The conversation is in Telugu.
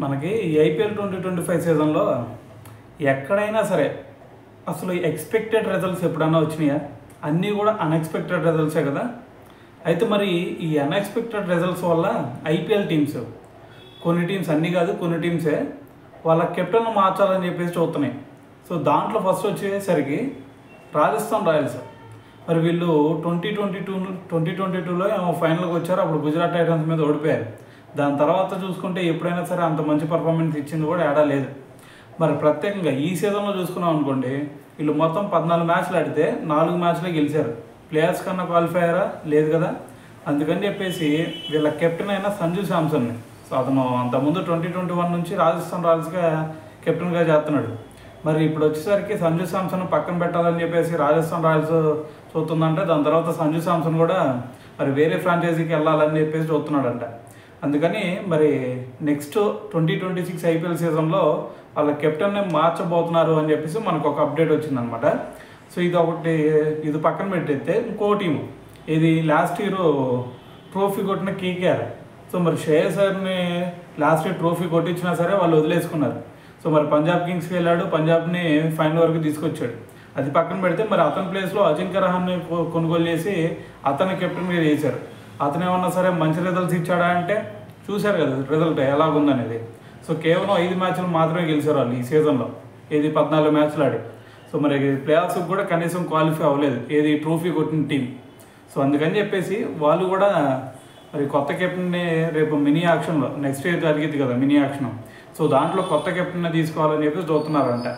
మనకి ఈ ఐపీఎల్ 2025 సీజన్లో ఎక్కడైనా సరే అసలు ఎక్స్పెక్టెడ్ రిజల్ట్స్ ఎప్పుడన్నా వచ్చినాయా? అన్నీ కూడా అన్ఎక్స్పెక్టెడ్ రిజల్ట్సే కదా. అయితే మరి ఈ అన్ఎక్స్పెక్టెడ్ రిజల్ట్స్ వల్ల ఐపీఎల్ టీమ్స్, కొన్ని టీమ్స్, అన్నీ కాదు కొన్ని టీమ్సే వాళ్ళ కెప్టెన్ మార్చాలని చెప్పేసి చూస్తున్నాయి. సో దాంట్లో ఫస్ట్ వచ్చేసరికి రాజస్థాన్ రాయల్స్. మరి వీళ్ళు 2022లో ఏమో ఫైనల్కి వచ్చారు. అప్పుడు గుజరాత్ టైటన్స్ మీద ఓడిపోయారు. దాని తర్వాత చూసుకుంటే ఎప్పుడైనా సరే అంత మంచి పర్ఫార్మెన్స్ ఇచ్చింది కూడా ఏడా లేదు. మరి ప్రత్యేకంగా ఈ సీజన్లో చూసుకున్నాం అనుకోండి, వీళ్ళు మొత్తం 14 మ్యాచ్లు ఆడితే 4 మ్యాచ్లే గెలిచారు. ప్లేయర్స్ కన్నా క్వాలిఫైయరా లేదు కదా. అందుకని చెప్పేసి వీళ్ళ కెప్టెన్ అయిన సంజు శాంసన్ని, సో అతను అంతకుముందు 2021 నుంచి రాజస్థాన్ రాయల్స్గా కెప్టెన్గా చేస్తున్నాడు. మరి ఇప్పుడు వచ్చేసరికి సంజు శాంసన్ పక్కన పెట్టాలని చెప్పేసి రాజస్థాన్ రాయల్స్ చూస్తుందంటే, దాని తర్వాత సంజు శాంసన్ కూడా మరి వేరే ఫ్రాంచైజీకి వెళ్ళాలని చెప్పేసి చూస్తున్నాడంట. అందుకని మరి నెక్స్ట్ 2026 ఐపీఎల్ సీజన్లో వాళ్ళ కెప్టెన్ని మార్చబోతున్నారు అని చెప్పేసి మనకు ఒక అప్డేట్ వచ్చిందనమాట. సో ఇది పక్కన పెట్టేస్తే ఇంకో టీము, ఇది లాస్ట్ ఇయర్ ట్రోఫీ కొట్టిన కేకేఆర్. సో మరి శ్రేయస్ అయ్యర్ని లాస్ట్ ఇయర్ ట్రోఫీ కొట్టించినా సరే వాళ్ళు వదిలేసుకున్నారు. సో మరి పంజాబ్ కింగ్స్కి వెళ్ళాడు, పంజాబ్ని ఫైనల్ వరకు తీసుకొచ్చాడు. అది పక్కన పెడితే మరి అతని ప్లేస్లో అజింక్య రహాన్ని కొనుగోలు చేసి అతన్ని కెప్టెన్గా చేశారు. అతను ఏమన్నా సరే మంచి రిజల్ట్స్ ఇచ్చాడా అంటే చూశారు కదా రిజల్ట్ ఎలాగుందనేది. సో కేవలం 5 మ్యాచ్లు మాత్రమే గెలిచారు వాళ్ళు ఈ సీజన్లో, 14 మ్యాచ్లు ఆడి. సో మరి ప్లే ఆఫ్స్కి కూడా కనీసం క్వాలిఫై అవ్వలేదు ట్రోఫీ కొట్టిన టీం. సో అందుకని చెప్పేసి వాళ్ళు కూడా మరి కొత్త కెప్టెన్ని రేపు మినీ యాక్షన్లో నెక్స్ట్ ఇయర్ జరిగింది కదా మినీ యాక్షన్, సో దాంట్లో కొత్త కెప్టెన్ని తీసుకోవాలని చెప్పేసి చూస్తున్నారంట.